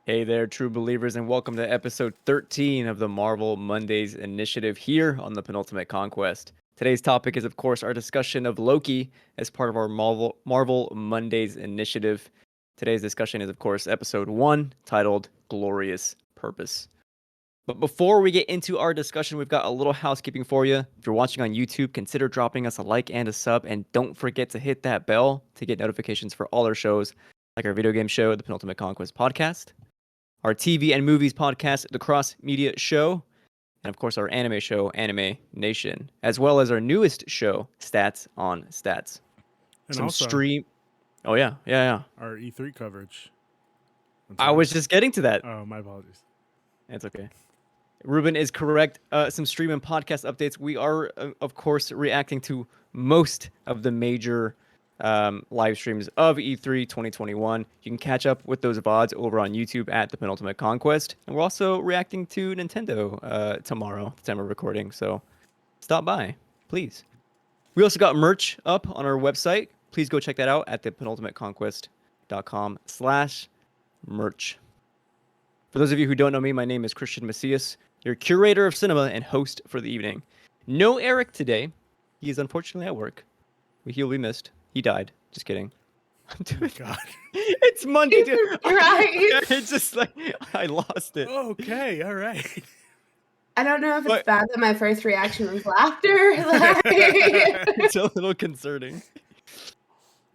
Hey there, true believers, and welcome to episode 13 of the Marvel Mondays initiative here on the Penultimate Conquest. Today's topic is, of course, our discussion of Loki as part of our Marvel Mondays initiative. Today's discussion is, of course, episode 1, titled Glorious Purpose. But before we get into our discussion, we've got a little housekeeping for you. If you're watching on YouTube, consider dropping us a like and a sub, and don't forget to hit that bell to get notifications for all our shows, like our video game show, the Penultimate Conquest podcast, our TV and movies podcast, The Cross Media Show, and of course our anime show, Anime Nation, as well as our newest show, Stats on Stats. And Some also stream. Oh yeah. our E3 coverage. I'm I sorry. was just getting to that. Oh, my apologies. It's okay. Ruben is correct. Some stream and podcast updates. We are, of course, reacting to most of the major live streams of E3 2021. You can catch up with those VODs over on YouTube at The Penultimate Conquest. And we're also reacting to Nintendo tomorrow, the time of recording. So stop by, please. We also got merch up on our website. Please go check that out at thepenultimateconquest.com/merch. For those of you who don't know me, my name is Cristian Macias, your curator of cinema and host for the evening. No Eric today. He is unfortunately at work. He'll be missed. He died. Just kidding. Oh, God. It's Monday, dude. Right. It's just like I lost it. Okay, all right. I don't know if it's But- bad that my first reaction was laughter. It's a little concerning.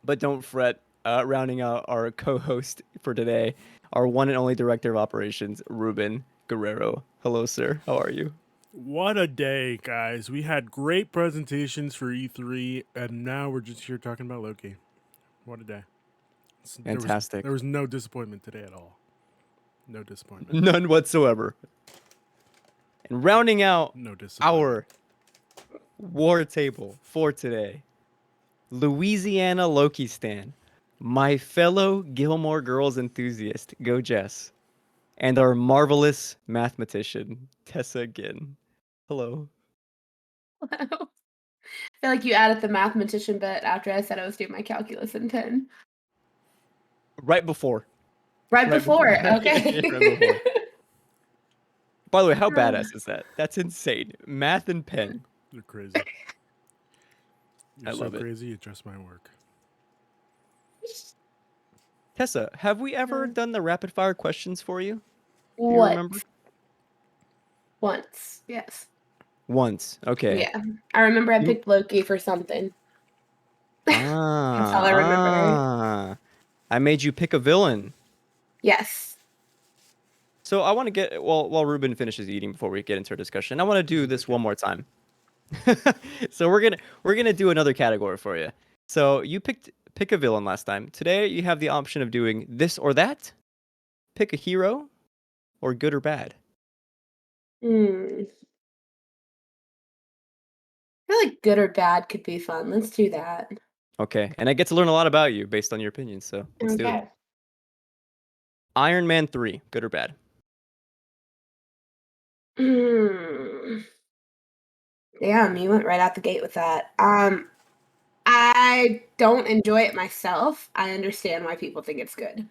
But don't fret. Rounding out our co-host for today, our one and only director of operations, Ruben Guerrero. Hello, sir. How are you? What a day, guys. We had great presentations for E3, and now we're just here talking about Loki. What a day. Fantastic. There was no disappointment today at all. No disappointment. None whatsoever. And rounding out No disappointment. our war table for today, Louisiana Loki stan, my fellow Gilmore Girls enthusiast, go Jess, and our marvelous mathematician, Tessa again. Hello. I feel like you added the mathematician bit after I said I was doing my calculus in 10. Right before. Right before. before. Okay. Yeah, right before. By the way, how badass is that? That's insane. Math and pen. You're crazy. You're I so love it. crazy, you just my work. Tessa, have we ever done the rapid fire questions for you? Do you What? remember? Once. Yes. Once. Okay. Yeah. I remember I You- picked Loki for something. Ah, all I remember. I made you pick a villain. Yes. So I want to get while Ruben finishes eating before we get into our discussion, I want to do this one more time. So we're gonna do another category for you. So you pick a villain last time. Today you have the option of doing this or that. Pick a hero, or good or bad. I feel like good or bad could be fun. Let's do that. Okay, and I get to learn a lot about you based on your opinions. So let's do it. Okay. Iron Man 3, good or bad? Damn, you went right out the gate with that. I don't enjoy it myself. I understand why people think it's good.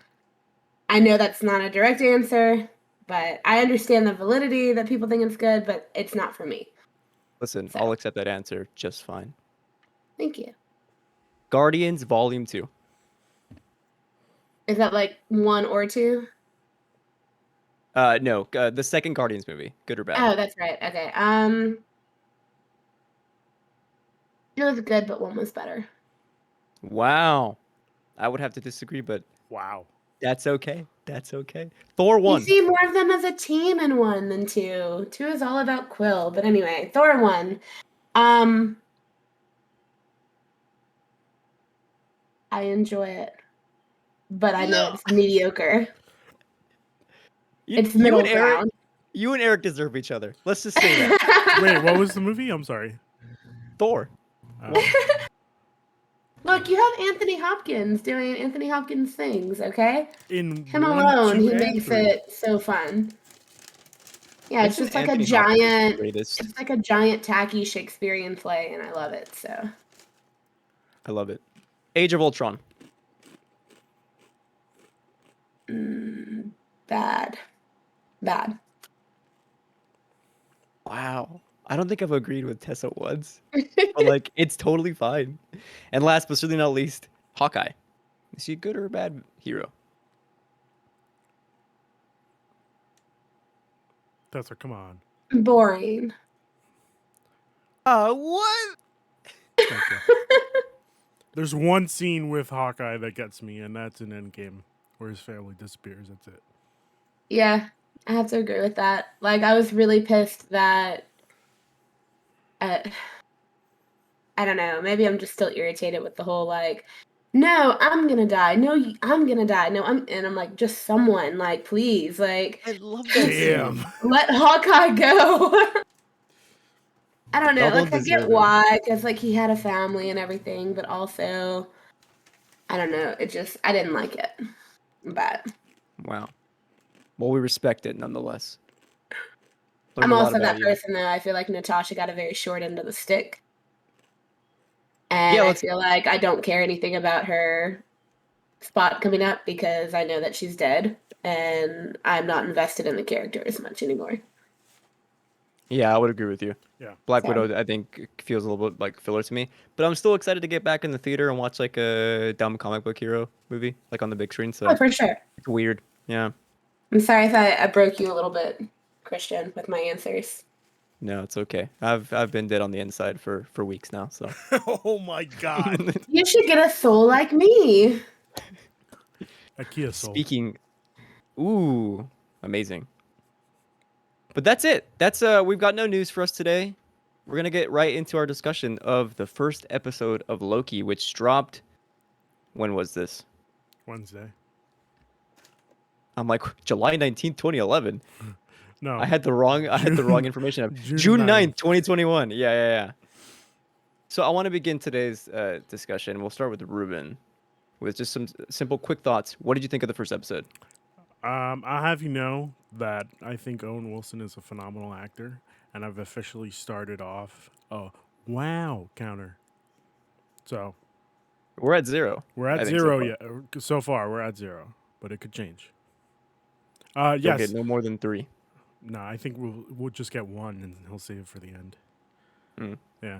I know that's not a direct answer, but I understand the validity that people think it's good, but it's not for me. Listen, So. I'll accept that answer just fine. Thank you. Guardians Volume 2. Is that like 1 or 2? No, the second Guardians movie, good or bad? Oh, that's right. Okay. It was good, but 1 was better. Wow. I would have to disagree, but Wow. that's okay. That's okay. Thor 1. You see more of them as a team in 1 than 2. 2 is all about Quill. But anyway, Thor 1. I enjoy it. But I know it's mediocre. It's middle ground. You and Eric deserve each other. Let's just say that. Wait, what was the movie? I'm sorry. Thor. Look, you have Anthony Hopkins doing Anthony Hopkins things, okay? In Him 1, alone, 2, he and makes 3. it so fun. Yeah, it's Isn't just like Anthony a Hopkins the giant, greatest? it's like a giant tacky Shakespearean play, and I love it. So I love it. Age of Ultron. Bad. Wow. I don't think I've agreed with Tessa once, but like it's totally fine. And last but certainly not least, Hawkeye. Is he a good or a bad hero? Tessa, come on. Boring. What? Thank you. There's one scene with Hawkeye that gets me, and that's in Endgame, where his family disappears. That's it. Yeah, I have to agree with that. Like, I was really pissed that. Uh, I don't know. Maybe I'm just still irritated with the whole like, no, I'm gonna die. No, I'm gonna die. No, I'm like, just someone, like, please, like, I love that just Damn. let Hawkeye go. I don't know. Y'all don't Like, I get deserve him. why, because like he had a family and everything, but also, I don't know. I didn't like it. But Wow. Well, we respect it nonetheless. I'm Learned a lot also about that you. person though. I feel like Natasha got a very short end of the stick. And Yeah, I let's. feel like I don't care anything about her spot coming up because I know that she's dead and I'm not invested in the character as much anymore. Yeah, I would agree with you. Yeah. Black So, Widow, I think, feels a little bit like filler to me, but I'm still excited to get back in the theater and watch like a dumb comic book hero movie, like on the big screen. oh, So for sure. it's weird. Yeah. I'm sorry if I broke you a little bit, Christian, with my answers. No, it's okay. I've been dead on the inside for weeks now. So. Oh my god. You should get a soul like me. A Kia Soul. Speaking. Ooh, amazing. But that's it. That's we've got no news for us today. We're gonna get right into our discussion of the first episode of Loki, which dropped. When was this? Wednesday. I'm like July 19th, 2011. No. I had the wrong information. June 9th, 2021. Yeah. So I want to begin today's discussion. We'll start with Ruben with just some simple quick thoughts. What did you think of the first episode? I'll have you know that I think Owen Wilson is a phenomenal actor, and I've officially started off a wow counter. So We're at 0. we're I at think so 0 far. yet. So far, we're at 0, but it could change. Don't get Yes. no more than 3. No, I think we'll just get 1, and he'll save it for the end. Mm. Yeah,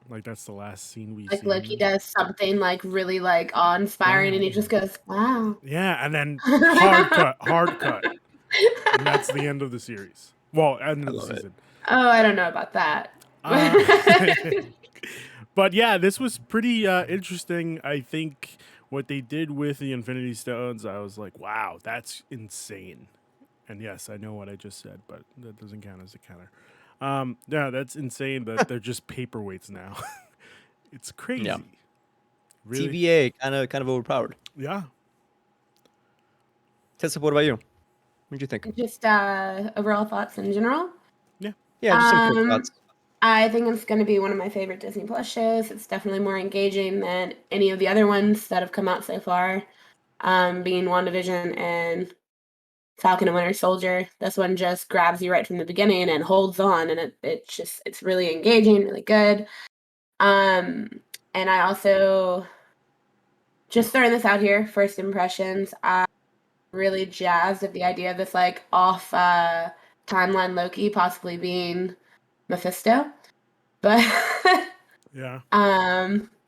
like that's the last scene we Like see. Loki does something like really like awe-inspiring, and he just goes, "Wow." Yeah, and then hard cut, and that's the end of the series. Well, end I of the love it. season. Oh, I don't know about that. But yeah, this was pretty interesting. I think what they did with the Infinity Stones, I was like, wow, that's insane. And yes, I know what I just said, but that doesn't count as a counter. Yeah, that's insane that they're just paperweights now. It's crazy. Yeah. Really? TVA kind of overpowered. Yeah. Tessa, what about you? What did you think? Just overall thoughts in general. Yeah, just some quick thoughts. I think it's going to be one of my favorite Disney Plus shows. It's definitely more engaging than any of the other ones that have come out so far. Being WandaVision and Falcon and Winter Soldier. This one just grabs you right from the beginning and holds on, and it's really engaging, really good. And I also just throwing this out here, first impressions. I'm really jazzed at the idea of this like off timeline Loki possibly being Mephisto. But Yeah.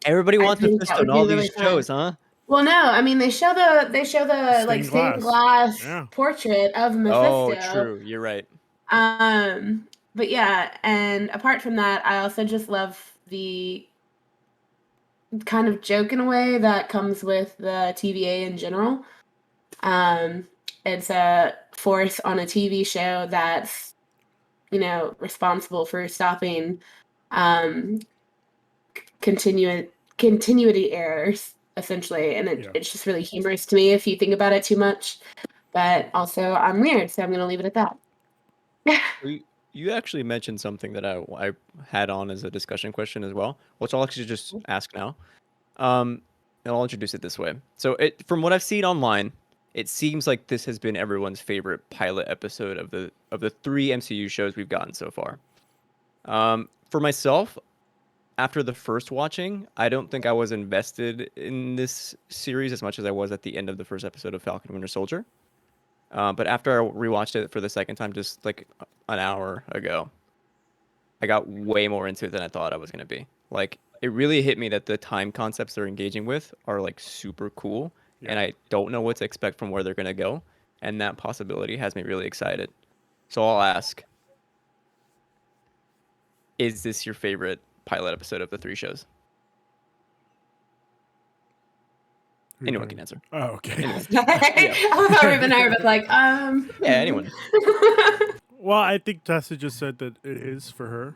Everybody I wants think that Mephisto would in be all really these shows, fun. huh? Well, no, I mean they show the like Stained stained glass. glass Yeah. portrait of Oh, Mephisto. true. You're right. But yeah, and apart from that, I also just love the kind of joke in a way that comes with the TVA in general. It's a force on a TV show that's, responsible for stopping um, continuity errors, essentially. And Yeah. it's just really humorous to me if you think about it too much. But also, I'm weird, so I'm going to leave it at that. You actually mentioned something that I had on as a discussion question as well, which I'll actually just ask now. And I'll introduce it this way. So, from what I've seen online, it seems like this has been everyone's favorite pilot episode of the 3 MCU shows we've gotten so far. For myself, after the first watching, I don't think I was invested in this series as much as I was at the end of the first episode of Falcon and Winter Soldier. But after I rewatched it for the second time, just like an hour ago, I got way more into it than I thought I was gonna be. Like, it really hit me that the time concepts they're engaging with are like super cool, and Yeah. I don't know what to expect from where they're gonna go, and that possibility has me really excited. So I'll ask, is this your favorite pilot episode of the three shows? Who Anyone knows? can answer. Oh, okay. Anyone. Yeah. I was already nervous, like, Yeah, anyone. Well, I think Tessa just said that it is for her.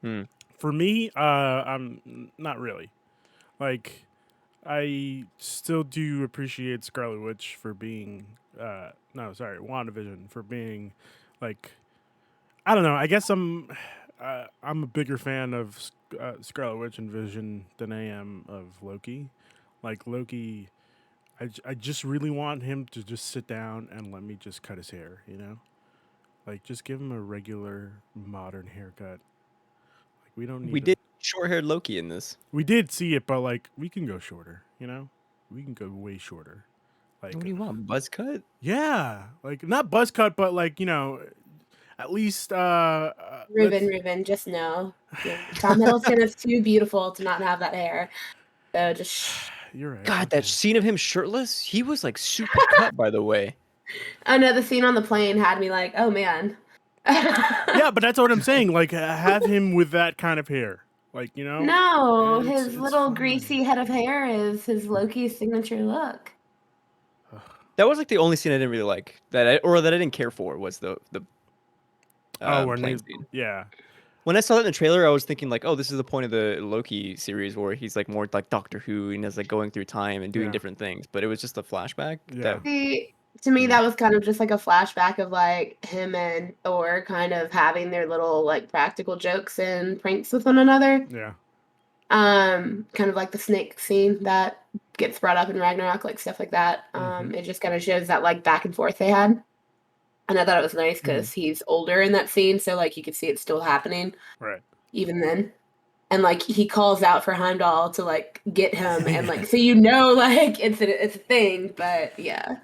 Hmm. For me, I'm not really. Like, I still do appreciate Scarlet Witch for being, no, sorry, WandaVision for being, like, I don't know. I guess I'm a bigger fan of Scarlet Witch and Vision than I am of Loki. Like Loki, I just really want him to just sit down and let me just cut his hair. You know, like just give him a regular modern haircut. Like we don't We need a. did short-haired Loki in this. We did see it, but like we can go shorter. You know, we can go way shorter. Like What do you want? Buzz cut? yeah, like not buzz cut, but like at least Ruben, just know. Tom Hiddleston is too beautiful to not have that hair. So just shh. You're right. God, okay. that scene of him shirtless, he was like super cut, by the way. Oh no, the scene on the plane had me like, oh man. Yeah, but that's what I'm saying. Like, have him with that kind of hair. Like, No, it's- his it's little fine. greasy head of hair is his Loki's signature look. That was like the only scene I didn't really like or that I didn't care for was the When plane he- scene. yeah, When I saw that in the trailer, I was thinking like, oh, this is the point of the Loki series where he's like more like Doctor Who and is like going through time and doing Yeah. different things. But it was just a flashback. Yeah. See, to me, that was kind of just like a flashback of like him and Thor kind of having their little like practical jokes and pranks with one another. yeah, Kind of like the snake scene that gets brought up in Ragnarok, like stuff like that. Mhm. It just kind of shows that like back and forth they had. And I thought it was nice because he's older in that scene, so like you could see it still happening right. even then. And like he calls out for Heimdall to like get him, and like so like it's a thing, but yeah.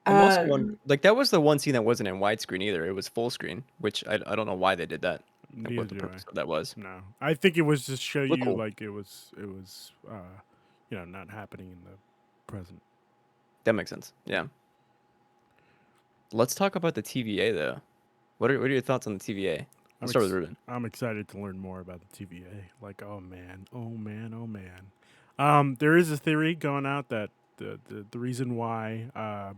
I'm also like that was the one scene that wasn't in widescreen either. It was full screen, which I don't know why they did that. And Neither what the do purpose I. of that was. No, I think it was just show Look you cool. like it was not happening in the present. That makes sense. Yeah. Let's talk about the TVA though. What are your thoughts on the TVA? Let's start with Ruben. I'm excited to learn more about the TVA. Like, oh man, oh man, oh man. There is a theory going out that the reason why I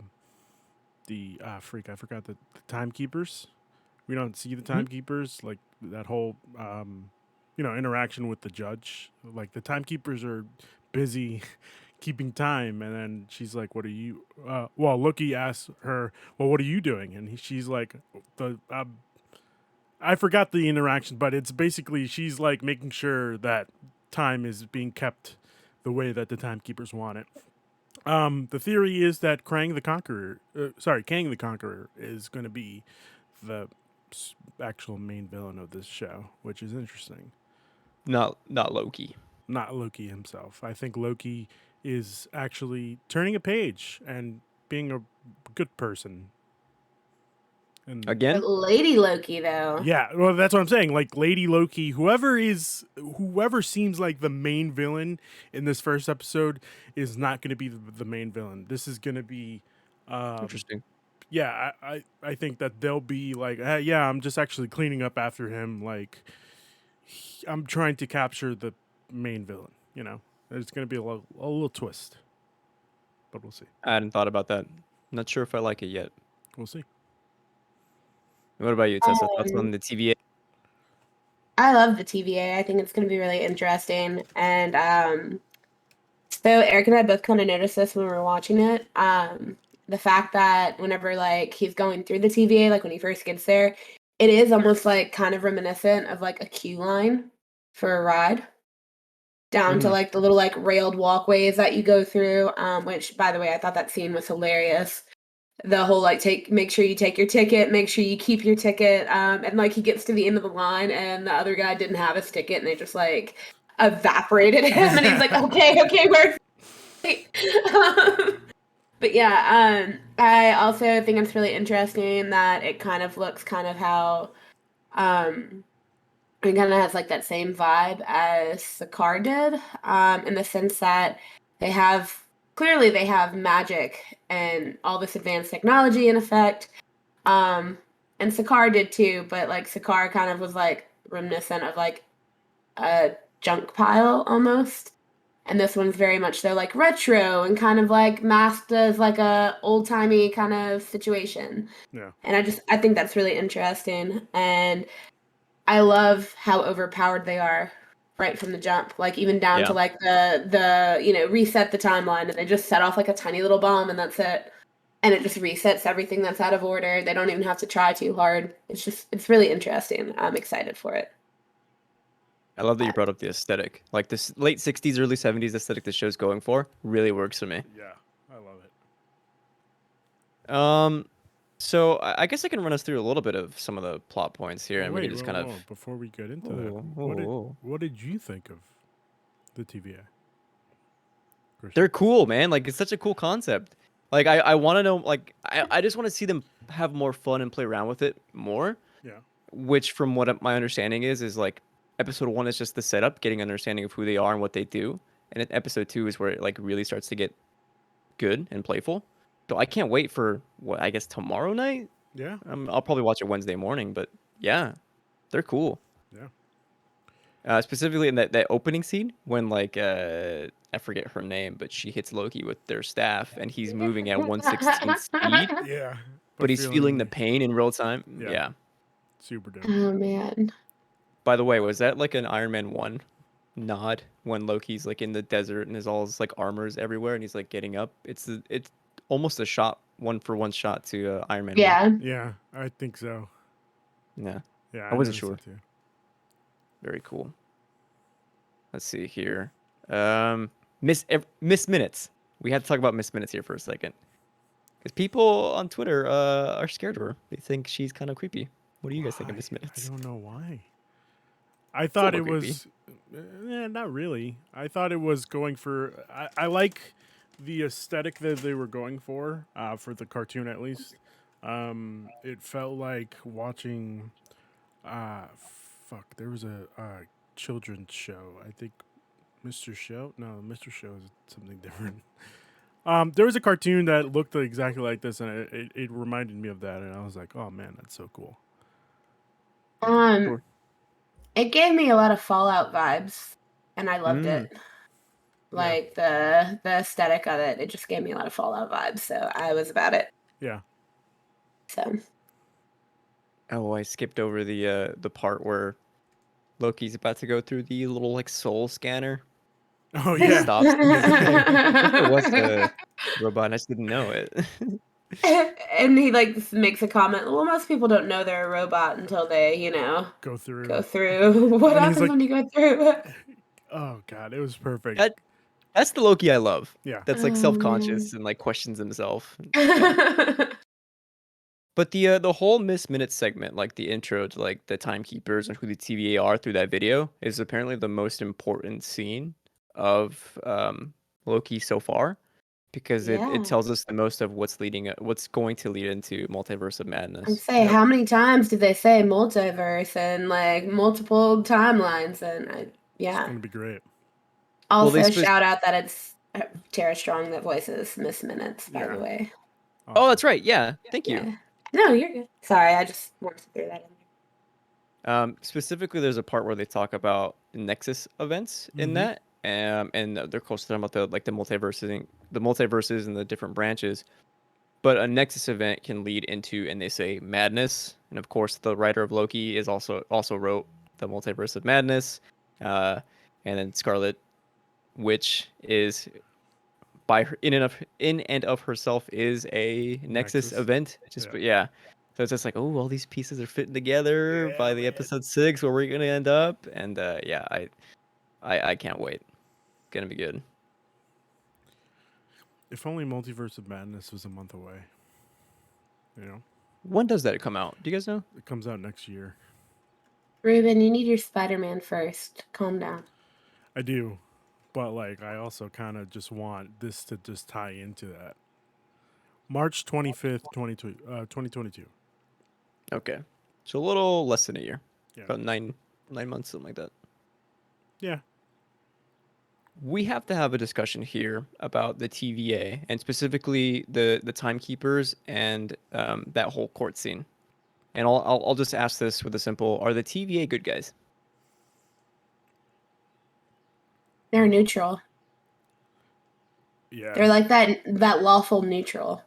forgot the timekeepers. We don't see the timekeepers, like that whole interaction with the judge. Like the timekeepers are busy keeping time, and then she's like, "What are you?" Well, Loki asks her, "Well, what are you doing?" And she's like, "The I forgot the interaction, but it's basically she's like making sure that time is being kept the way that the timekeepers want it." The theory is that Kang the Conqueror is going to be the actual main villain of this show, which is interesting. Not Loki. Not Loki himself. I think Loki is actually turning a page and being a good person. And Again? But Lady Loki though. yeah, well, that's what I'm saying. Like Lady Loki, whoever seems like the main villain in this first episode is not going to be the main villain. This is going to be, Interesting. yeah. I think that they'll be like, yeah, I'm just actually cleaning up after him. Like, I'm trying to capture the main villain. You know, it's going to be a little twist, but we'll see. I hadn't thought about that. Not sure if I like it yet. We'll see. What about you, Tessa? Thoughts on the TVA? I love the TVA. I think it's going to be really interesting. And so Eric and I both kind of noticed this when we were watching it. The fact that whenever like he's going through the TVA, like when he first gets there, it is almost like kind of reminiscent of like a queue line for a ride. Down to like the little like railed walkways that you go through. Which by the way, I thought that scene was hilarious. The whole like make sure you take your ticket, make sure you keep your ticket, and like he gets to the end of the line and the other guy didn't have his ticket and they just like evaporated him and he's like, okay, where's but yeah, I also think it's really interesting that it kind of looks kind of how it kind of has like that same vibe as the car did, in the sense that they have clearly they have magic and all this advanced technology in effect. And Sakar did too, but like Sakar kind of was like reminiscent of like a junk pile almost. And this one's very much so like retro and kind of like masked as like a old timey kind of situation. Yeah. And I think that's really interesting. And I love how overpowered they are right from the jump. Like even down to Yeah. like the reset the timeline and they just set off like a tiny little bomb and that's it. And it just resets everything that's out of order. They don't even have to try too hard. It's really interesting. I'm excited for it. I love that you brought up the aesthetic. Like this late 60s, early 70s aesthetic the show's going for really works for me. Yeah, I love it. So I guess I can run us through a little bit of some of the plot points here, Well, and we can wait, just whoa, kind of. whoa, before we get into that, Whoa, whoa, whoa. what did you think of the TVA? Christian? They're cool, man. Like it's such a cool concept. Like I want to know. Like I just want to see them have more fun and play around with it more. Yeah. Which, from what my understanding is like episode 1 is just the setup, getting an understanding of who they are and what they do, and then episode 2 is where it like really starts to get good and playful. So I can't wait for what I guess tomorrow night. Yeah. I'll probably watch it Wednesday morning, but yeah, they're cool. Yeah. Specifically in that opening scene when like I forget her name, but she hits Loki with their staff and he's moving at 1/16 speed, Yeah. but he's feeling the pain in real time. Yeah. Yeah. Super dope. Oh man. By the way, was that like an Iron Man 1 nod when Loki's like in the desert and his all his like armors everywhere and he's like getting up? It's almost a shot, one for one shot to Iron Man 1. Yeah. Yeah, I think so. Yeah. Yeah, I wasn't noticed sure. that too. Very cool. Let's see here. Miss Minutes. We had to talk about Miss Minutes here for a second. Because people on Twitter are scared of her. They think she's kind of creepy. What do you guys think of Miss I Minutes? don't know why. I a thought little it was, not really. I thought it was going for. I like the aesthetic that they were going for the cartoon at least. It felt like watching. Fuck, there was a children's show. I think Mr. Show. No, Mr. Show is something different. There was a cartoon that looked exactly like this, and it reminded me of that, and I was like, oh man, that's so cool. Um, it gave me a lot of Fallout vibes, and I loved it. Like the aesthetic of it, it just gave me a lot of Fallout vibes, so I was about it. Yeah. So. Oh, I skipped over the part where Loki's about to go through the little like soul scanner. Oh He yeah. stops. It was the robot. And I just didn't know it. And he like makes a comment. Well, most people don't know they're a robot until they, Go through. go through. What And he's happens like- when you go through? Oh god, it was perfect. That's the Loki I love. Yeah. That's like Oh, self-conscious and like questions himself. But the whole Miss Minutes segment, like the intro to like the timekeepers and who the TVA are through that video, is apparently the most important scene of Loki so far, because Yeah. it tells us the most of what's going to lead into Multiverse of I'm Madness. saying, Yep. how many times did they say multiverse and like multiple timelines? And It's yeah. gonna be great. Also, they shout out that it's Tara Strong that voices Miss Minutes, by Yeah. the way. Oh, Awesome. that's right. Yeah, thank you. Yeah. No, you're good. Sorry, I just wanted to throw that in there. Specifically, there's a part where they talk about Nexus events in Mhm. that, and they're close to talking about the multiverses and the different branches. But a Nexus event can lead into, and they say, madness. And of course, the writer of Loki is also wrote the Multiverse of Madness. And then Scarlet Witch is by her, in and of herself is a Nexus Nexus. event. Yeah. So it's just like, oh, all these pieces are fitting together Yeah, by the man. episode 6 where we're gonna end up. And yeah, I can't wait. It's gonna be good. If only Multiverse of Madness was a month away. You know, When does that come out? Do you guys know? it comes out next year. Ruben, you need your Spider-Man first. Calm down. I do, but like I also kind of just want this to just tie into that. March 25th, 2022. Okay, so a little less than a year, Yeah. about 9 months, something like that. Yeah. We have to have a discussion here about the TVA and specifically the timekeepers and that whole court scene. And I'll just ask this with a simple: are the TVA good guys? They're neutral. Yeah. They're like that lawful neutral.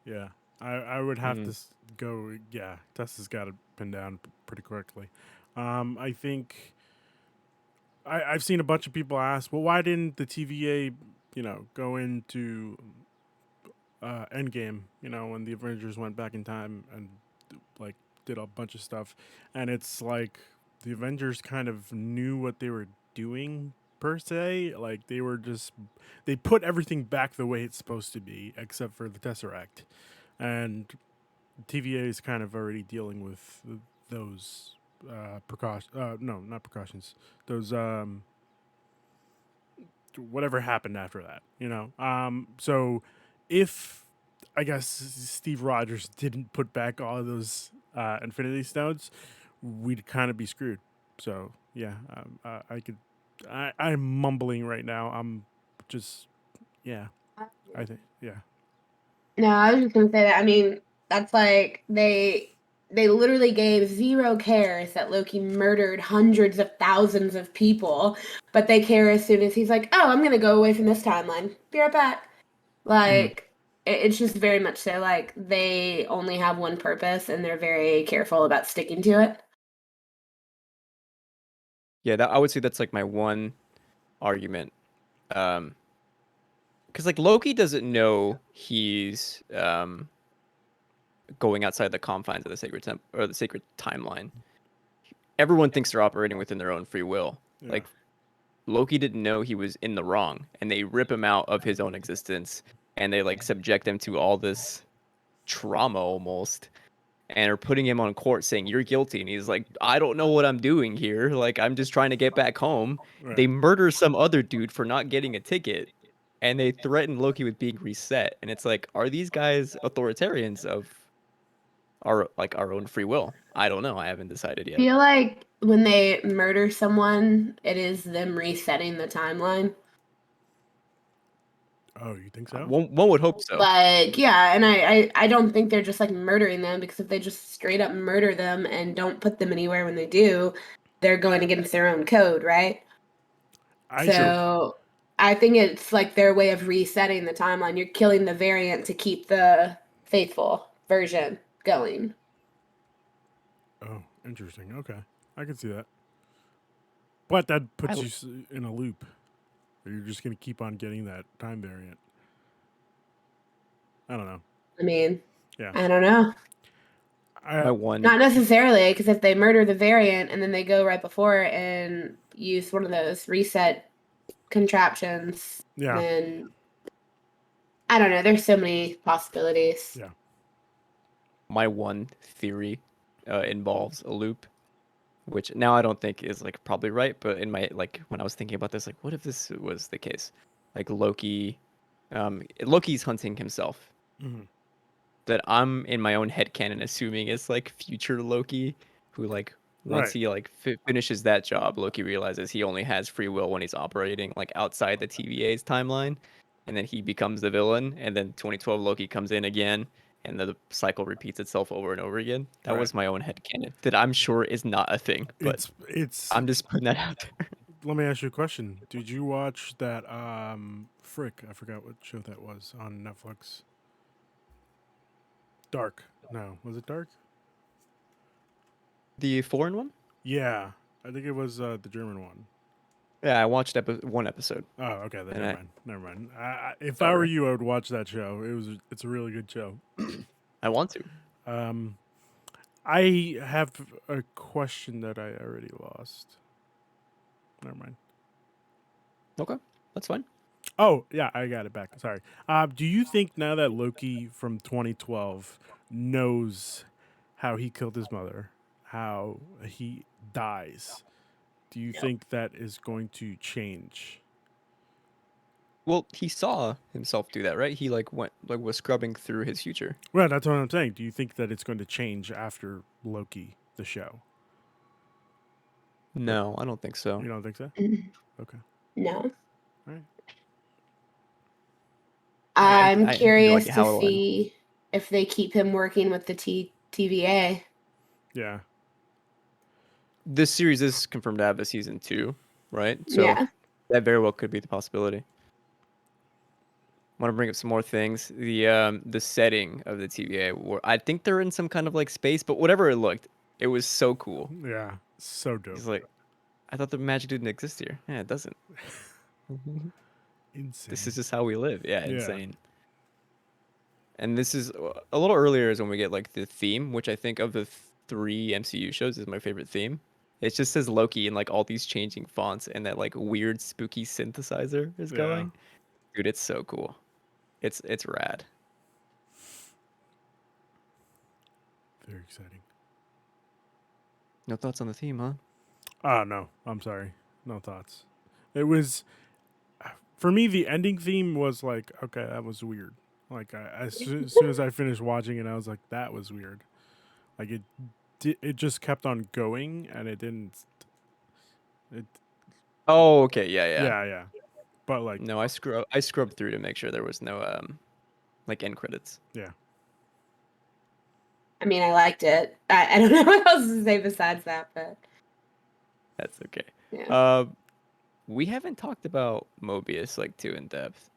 Yeah. I would have to Mm. go. Yeah. Tessa's got it pinned down pretty quickly. I think I've seen a bunch of people ask, well, why didn't the TVA, go into Endgame, when the Avengers went back in time and like did a bunch of stuff, and it's like the Avengers kind of knew what they were doing per se. Like they put everything back the way it's supposed to be, except for the Tesseract, and TVA is kind of already dealing with those precautions. No, not precautions. Those whatever happened after that, So if I guess Steve Rogers didn't put back all of those Infinity Stones, we'd kind of be screwed. So yeah, I could. I'm mumbling right now. I'm just yeah. I think yeah. No, I was just gonna say that. I mean, that's like they literally gave zero cares that Loki murdered hundreds of thousands of people, but they care as soon as he's like, "Oh, I'm gonna go away from this timeline. Be right back." Mm. Like it's just very much so like they only have one purpose and they're very careful about sticking to it. Yeah, I would say that's like my one argument. Because like Loki doesn't know he's going outside the confines of the sacred or the sacred timeline. Everyone thinks they're operating within their own free will. Yeah. Like Loki didn't know he was in the wrong, and they rip him out of his own existence, and they like subject him to all this trauma almost, and are putting him on court saying you're guilty, and he's like, I don't know what I'm doing here. Like I'm just trying to get back home. Right. They murder some other dude for not getting a ticket, and they threaten Loki with being reset. And it's like, are these guys authoritarians of our own free will? I don't know. I haven't decided I yet. feel like when they murder someone, it is them resetting the timeline. Oh, you think so? One would hope so. Like, yeah, and I don't think they're just like murdering them because if they just straight up murder them and don't put them anywhere when they do, they're going against their own code, right? I think. So I think it's like their way of resetting the timeline. You're killing the variant to keep the faithful version going. Oh, interesting. Okay, I can see that. But that I puts you in a loop. You're just gonna keep on getting that time variant. I don't know. I mean, Yeah. I don't know. my I one Not necessarily, because if they murder the variant and then they go right before and use one of those reset contraptions, yeah. then I don't know. There's so many possibilities. Yeah. my one theory involves a loop, which now I don't think is like probably right, but in my like when I was thinking about this, like what if this was the case? Like Loki's hunting himself. Hmm. That I'm in my own head canon assuming is like future Loki, who like once Right. he like finishes that job, Loki realizes he only has free will when he's operating like outside the TVA's timeline, and then he becomes the villain, and then 2012 Loki comes in again, and the cycle repeats itself over and over again. That Right. was my own head canon that I'm sure is not a thing, but It's. I'm just putting that out there. Let me ask you a question. Did you watch that? Frick, I forgot what show that was on Netflix. Dark. No, was it Dark? The foreign one? Yeah, I think it was the German one. Yeah, I watched one episode, Oh, okay. Then and never mind. Never mind. If I all were right. you, I would watch that show. It's a really good show. I want to. Um, I have a question that I already lost. Never mind. Okay, that's fine. Oh, yeah, I got it back. Sorry. Do you think now that Loki from 2012 knows how he killed his mother, how he dies, do you think that is going to change? Well, he saw himself do that, right? He like was scrubbing through his future. Well, that's what I'm saying. Do you think that it's going to change after Loki, the show? No, I don't think so. You don't think so? Okay. No. All right. I'm I have no curious idea to how it'll end. see if they keep him working with the TVA. Yeah. This series is confirmed to have a season 2, right? So Yeah. that very well could be the possibility. Want to bring up some more things. The setting of the TVA, where I think they're in some kind of like space, but whatever it looked, it was so cool. Yeah. So dope. It's like I thought the magic didn't exist here. Yeah, it doesn't. Insane. This is just how we live. Yeah, Yeah. insane. And this is a little earlier is when we get like the theme, which I think of the 3 MCU shows is my favorite theme. It just says Loki in like all these changing fonts and that like weird spooky synthesizer is Yeah. going. Dude, it's so cool. It's rad. Very exciting. No thoughts on the theme, huh? No. I'm sorry. No thoughts. It was for me. The ending theme was like, okay, that was weird. Like as soon as I finished watching it, I was like, that was weird. Like it just kept on going, and it didn't. It Oh, okay, yeah, yeah. yeah. But like, No, I scrubbed through to make sure there was no like end credits. yeah. I mean, I liked it. I don't know what else to say besides that, but That's okay. yeah. We haven't talked about Mobius like too in depth.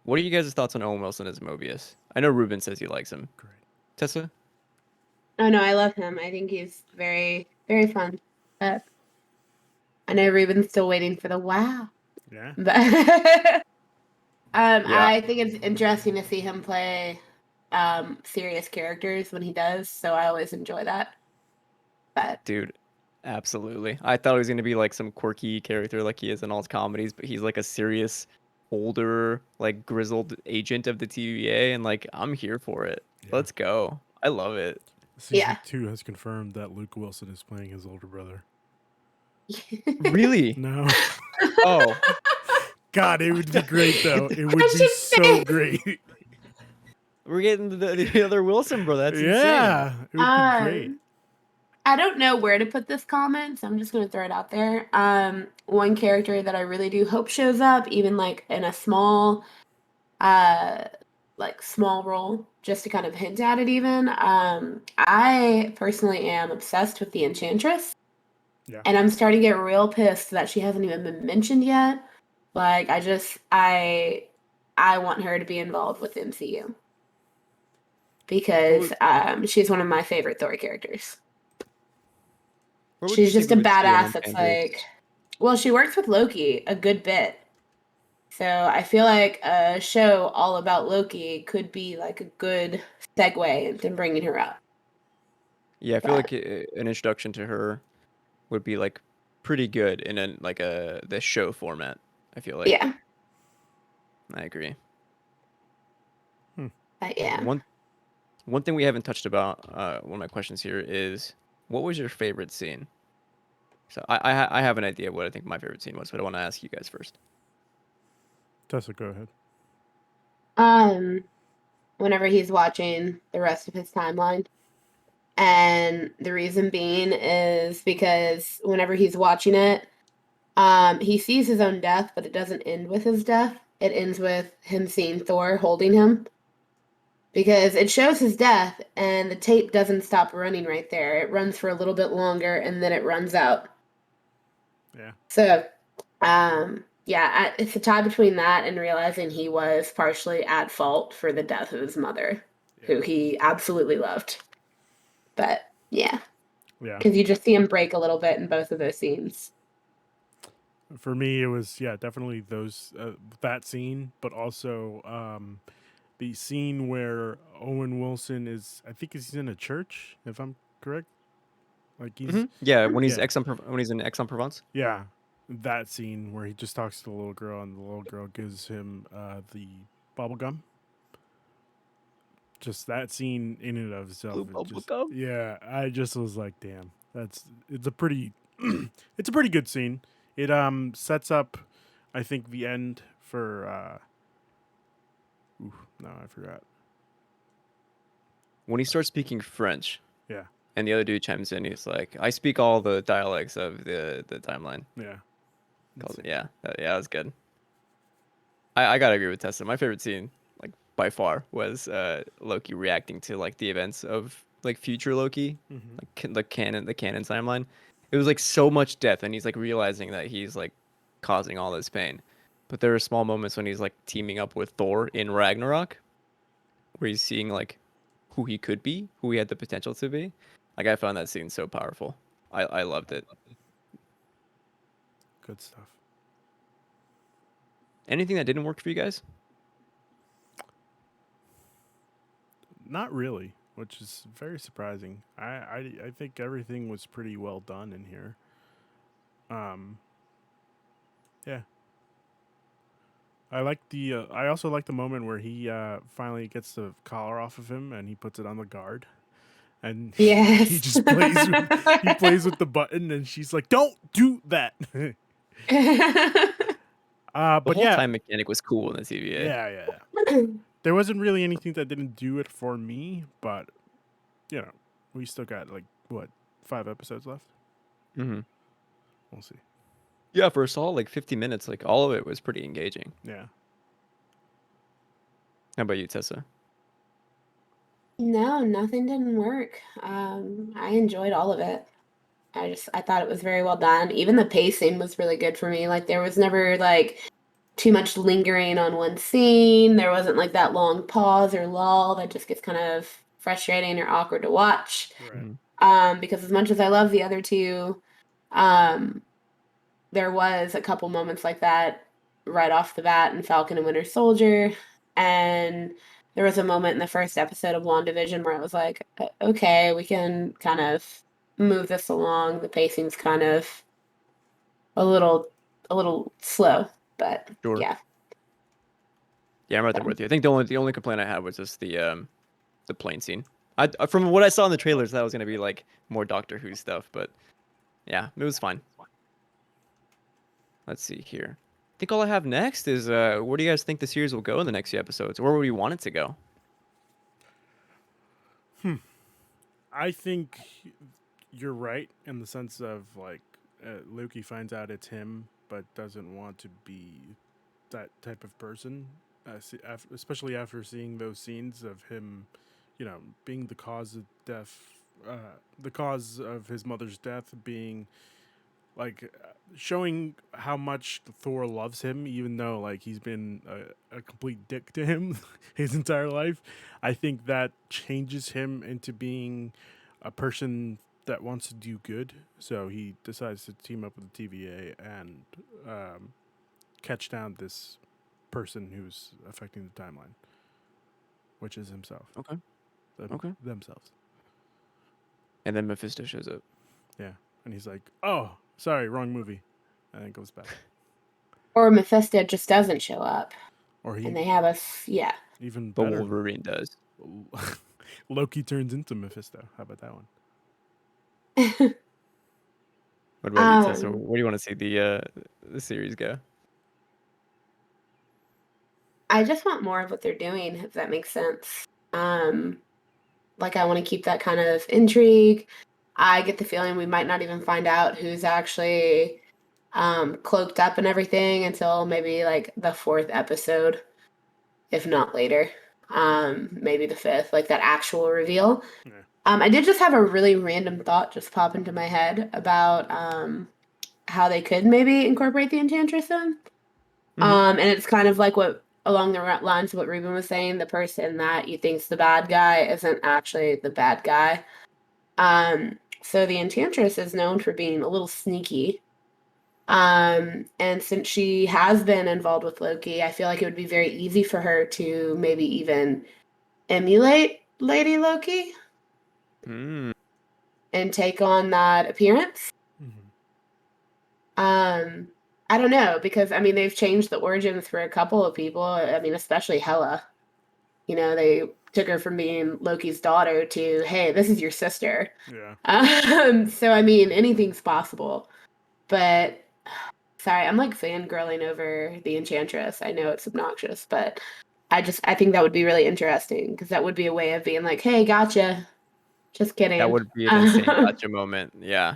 What are you guys' thoughts on Owen Wilson as Mobius? I know Ruben says he likes him. Great. Tessa? Oh no, I love him. I think he's very, very fun. But I know Ruben's still waiting for the wow. Yeah. But Yeah. I think it's interesting to see him play serious characters when he does, so I always enjoy that. But Dude, absolutely. I thought he was gonna be like some quirky character like he is in all his comedies, but he's like a serious, older, like grizzled agent of the TVA, and like I'm here for it. Yeah. Let's go. I love it. Season yeah. 2 has confirmed that Luke Wilson is playing his older brother. Really? No. Oh, God, it would be great though. It would What'd be you so say? great. we're getting the other Wilson, bro. That's insane. Yeah, it would be great. I don't know where to put this comment, so I'm just gonna throw it out there. One character that I really do hope shows up, even like in a small, like small role, just to kind of hint at it. Even I personally am obsessed with the Enchantress, Yeah. and I'm starting to get real pissed that she hasn't even been mentioned yet. Like I want her to be involved with MCU because she's one of my favorite Thor characters. Where would She's you just think a we would see an badass that's Enchantress? like, well, she works with Loki a good bit. So I feel like a show all about Loki could be like a good segue into bringing her up. Yeah, I feel But like an introduction to her would be like pretty good in a like a the show format. I feel like yeah, I agree. but yeah. One thing we haven't touched about, one of my questions here is, what was your favorite scene? So I have an idea of what I think my favorite scene was, but I want to ask you guys first. Tessa, go ahead. Whenever he's watching the rest of his timeline. And the reason being is because whenever he's watching it, he sees his own death, but it doesn't end with his death. It ends with him seeing Thor holding him. Because it shows his death, and the tape doesn't stop running right there. It runs for a little bit longer, and then it runs out. Yeah. So, yeah, it's a tie between that and realizing he was partially at fault for the death of his mother, who he absolutely loved. But yeah, Yeah. because you just see him break a little bit in both of those scenes. For me, it was definitely those that scene, but also the scene where Owen Wilson is. I think he's in a church, if I'm correct. Like he's Yeah, when he's Yeah. when he's in Aix-en-Provence. yeah, that scene where he just talks to the little girl and the little girl gives him the bubble gum. Just that scene in and of itself, Blue it bubble just gum? yeah, I just was like, damn, it's a pretty it's a pretty good scene. It sets up. I think the end for no, I forgot. When he starts speaking French, Yeah, and the other dude chimes in, he's like, "I speak all the dialects of the timeline." yeah. Yeah, that was good. I gotta agree with Tessa. My favorite scene, like by far, was Loki reacting to like the events of like future Loki, Mm-hmm. like the canon timeline. It was like so much death, and he's like realizing that he's like causing all this pain. But there are small moments when he's like teaming up with Thor in Ragnarok, where he's seeing like who he could be, who he had the potential to be. Like I found that scene so powerful. I loved it. Good stuff. Anything that didn't work for you guys? Not really, which is very surprising. I think everything was pretty well done in here. Um, yeah. I like the. I also like the moment where he finally gets the collar off of him and he puts it on the guard, and he Yes. just he plays with the button, and she's like, "Don't do that." The But whole yeah, time mechanic was cool in the TVA. yeah. There wasn't really anything that didn't do it for me, but you know, we still got like what 5 episodes left. Mm-hmm. We'll see. Yeah, for a solid like 50 minutes, like all of it was pretty engaging. Yeah. How about you, Tessa? No, nothing didn't work. I enjoyed all of it. I thought it was very well done. Even the pacing was really good for me. Like there was never like too much lingering on one scene. There wasn't like that long pause or lull that just gets kind of frustrating or awkward to watch. Right. Because as much as I love the other two, um, there was a couple moments like that right off the bat in Falcon and Winter Soldier. And there was a moment in the first episode of WandaVision where I was like, okay, we can kind of move this along. The pacing's kind of a little slow, but Sure. yeah. Yeah, I'm right there with you. I think the only complaint I had was just the plane scene. From what I saw in the trailers, that was gonna be like more Doctor Who stuff, but yeah, it was fine. Let's see here. I think all I have next is where do you guys think the series will go in the next few episodes? Where would we want it to go? I think you're right in the sense of like Loki finds out it's him, but doesn't want to be that type of person. Especially after seeing those scenes of him, being the cause of death, the cause of his mother's death, being like showing how much Thor loves him, even though like he's been a complete dick to him his entire life. I think that changes him into being a person that wants to do good. So he decides to team up with the TVA and catch down this person who's affecting the timeline, which is himself. Okay. Okay. Themselves. And then Mephisto shows up. Yeah, and he's like, "Oh, sorry, wrong movie," and then goes back. Or Mephisto just doesn't show up, Or he and they have us. Yeah. even But better. Wolverine does. Loki turns into Mephisto. How about that one? What about you, Tessa? um, Where do you want to see the series go? I just want more of what they're doing, if that makes sense. Um, like I want to keep that kind of intrigue. I get the feeling we might not even find out who's actually cloaked up and everything until maybe like the fourth episode, if not later. Maybe the fifth, like that actual reveal. Yeah. I did just have a really random thought just pop into my head about how they could maybe incorporate the Enchantress in. Mhm. And it's kind of like what along the lines of what Ruben was saying, the person that you think's the bad guy isn't actually the bad guy. So the Enchantress is known for being a little sneaky. And since she has been involved with Loki, I feel like it would be very easy for her to maybe even emulate Lady Loki Mm. and take on that appearance. Mm-hmm. I don't know, because I mean they've changed the origins for a couple of people. I mean, especially Hela. You know, they took her from being Loki's daughter to, hey, this is your sister. Yeah. So I mean, anything's possible. But sorry, I'm like fangirling over the Enchantress. I know it's obnoxious, but I think that would be really interesting because that would be a way of being like, hey, gotcha. Just kidding. That would be an insane gotcha moment. Yeah.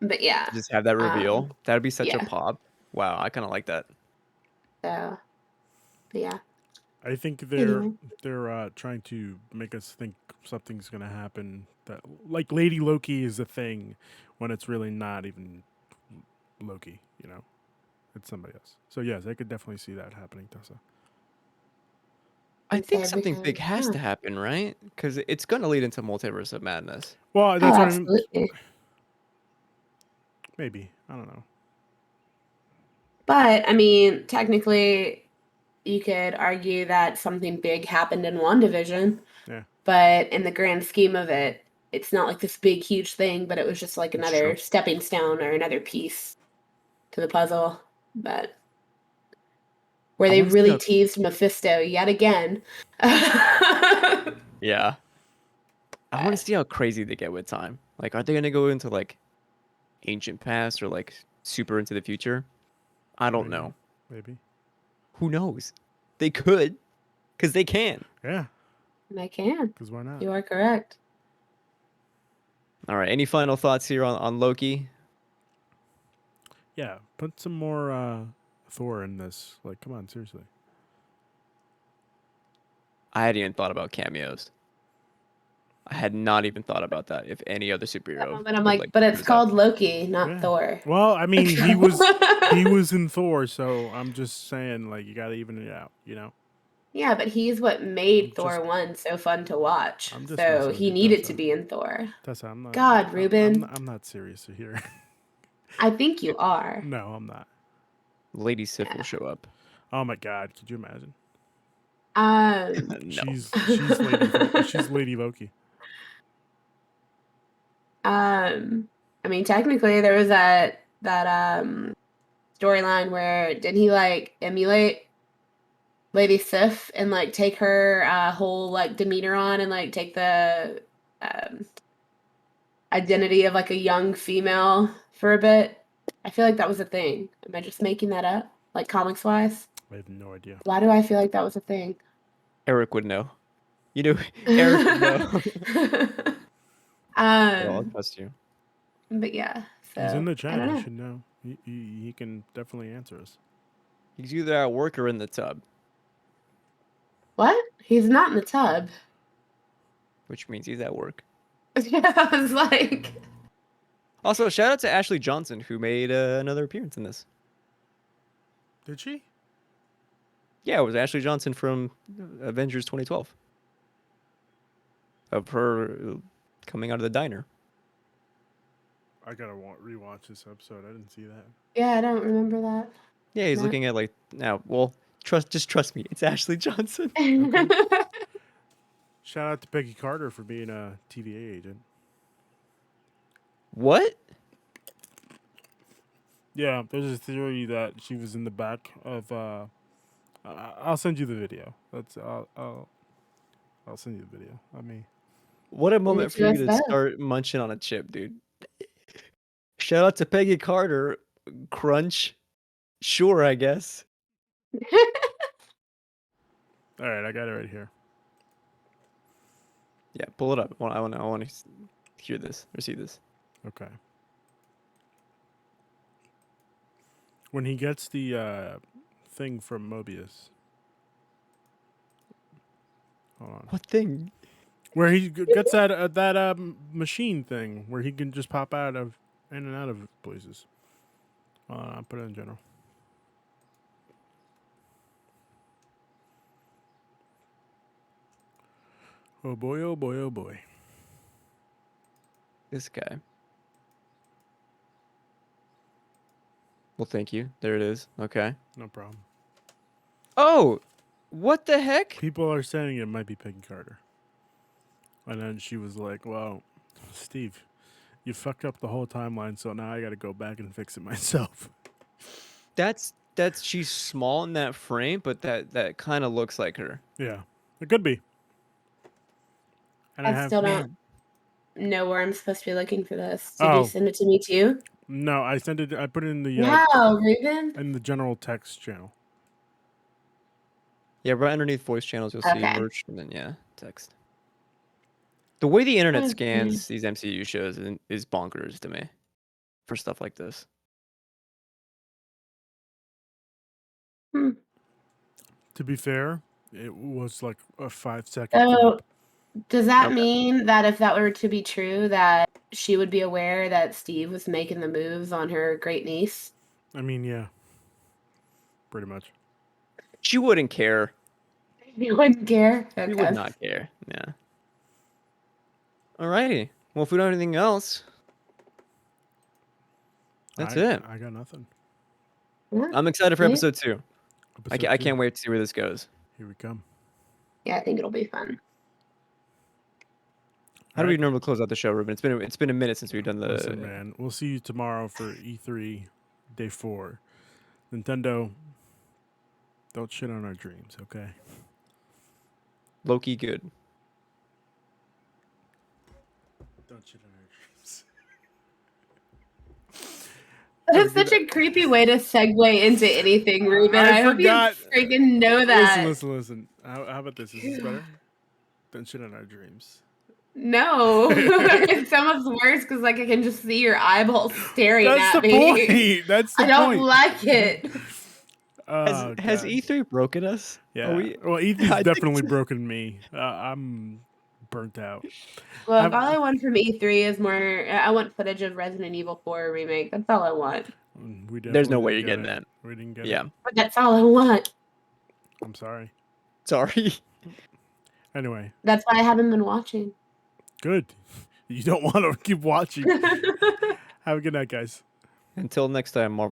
But yeah. To just have that reveal. That'd be such a Yeah. pop. Wow, I kind of like that. So, but yeah. I think Anyway. they're trying to make us think something's gonna happen. That like Lady Loki is a thing, when it's really not even Loki. You know, it's somebody else. So yes, I could definitely see that happening, Tessa. I think Instead, something big because has to happen, right? Because it's going to lead into Multiverse of Madness. Well, oh, that's what I mean. absolutely. Maybe, I don't know. But I mean, technically, you could argue that something big happened in WandaVision. Yeah, But in the grand scheme of it, it's not like this big, huge thing, but it was just like It's another true. stepping stone or another piece to the puzzle. But where I they want to see really how. teased Mephisto yet again. Yeah. I want to But see how crazy they get with time. Like, are they going to go into like ancient past or like super into the future? I don't maybe, know. maybe. Who knows? They could, because they can. Yeah, and I can. because why not? You are correct. All right. Any final thoughts here on Loki? Yeah, put some more Thor in this. Like, come on, seriously. I hadn't even thought about cameos. I had not even thought about that. If any other That superhero moment, I'm would like, like but do it's this up. called Loki, not Yeah. Thor. Well, I mean, he was in Thor, so I'm just saying, like, you got to even it out, you know. Yeah, but he's what I'm made just, Thor 1 so fun to watch. I'm just So messing with he you, needed to Tessa. be in Thor. Tessa, I'm not. God, Ruben. I'm not serious here. I think you are. No, I'm not. Lady Sif will Yeah. show up. Oh my God, could you imagine? No. She's Lady Loki. I mean, technically, there was that storyline where did he like emulate Lady Sif and like take her whole like demeanor on and like take the um, identity of like a young female for a bit? I feel like that was a thing. Am I just making that up? Like comics wise? I have no idea. Why do I feel like that was a thing? Eric would know. You know, Eric would know. Well, I'll um, trust you. but yeah, He's in so the I chat. don't He know. should know. He can definitely answer us. He's either at work or in the tub, What? He's not in the tub. which means he's at work. Yeah, I was like, Also, shout out to Ashley Johnson, who made another appearance in this. Did she? Yeah, it was Ashley Johnson from Avengers 2012. Of her coming out of the diner. I gotta rewatch this episode. I didn't see that. yeah, I don't remember that. Yeah, he's No. looking at like now. Well, just trust me. It's Ashley Johnson. Okay. Shout out to Peggy Carter for being a TVA agent. What? Yeah, there's a theory that she was in the back of. I'll send you the video. I'll send you the video. I mean, What a Send it moment for to you us to both. start munching on a chip, dude. Shout out to Peggy Carter. Crunch. Sure, I guess. all right, I got it right here. Yeah, pull it up. I want to hear this or see this. Okay. When he gets the thing from Mobius. Hold on. What thing? Where he gets that machine thing where he can just pop out of in and out of places. I'll put it in general. Oh boy, oh boy, oh boy. This guy. Well, thank you. There it is. Okay. No problem. Oh, what the heck? People are saying it might be Peggy Carter. And then she was like, well, Steve, you fucked up the whole timeline, so now I got to go back and fix it myself. That's she's small in that frame, but that kind of looks like her. Yeah, it could be. And I I have still don't Man, know where I'm supposed to be looking for this. Did you Oh, send it to me too? No, I sent it. I put it in the Wow, Ruben. in the general text channel. Yeah, right underneath voice channels, you'll see Okay. merch, and then yeah, text. The way the internet Okay. scans these MCU shows is bonkers to me for stuff like this. Hmm. To be fair, it was like a 5-second So, clip. does that Okay. mean that if that were to be true, that she would be aware that Steve was making the moves on her great niece? I mean, yeah, pretty much. She wouldn't care. You wouldn't care. She Okay. would not care. Yeah. Alrighty. Well, if we don't have anything else, that's it. I got nothing. Yeah. I'm excited for Me? episode 2. Episode I 2. can't wait to see where this goes. Here we come. Yeah, I think it'll be fun. How do All we right. normally close out the show, Ruben? It's been a minute since we've done the. Listen, man, we'll see you tomorrow for E3 Day 4. Nintendo, don't shit on our dreams, okay? Loki good. Don't shit on our dreams. That is such a creepy way to segue into anything, Ruben. I hope you forgot. freaking know that. Listen. How about this? Is this better? Don't shit on our dreams. No, it's almost worse because like I can just see your eyeballs staring That's at the me. point. That's the I don't point. like it. Has God. E3 broken us? Yeah. Are we, Well, I E3's think definitely so. broken me. I'm burnt out. Look, I've- all I want from E3 is more. I want footage of Resident Evil 4 remake. That's all I want. We There's no definitely way didn't you're get getting it. that. We didn't get Yeah. it. But that's all I want. I'm sorry. Sorry. Anyway, That's why I haven't been watching. good. You don't want to keep watching. Have a good night, guys. Until next time,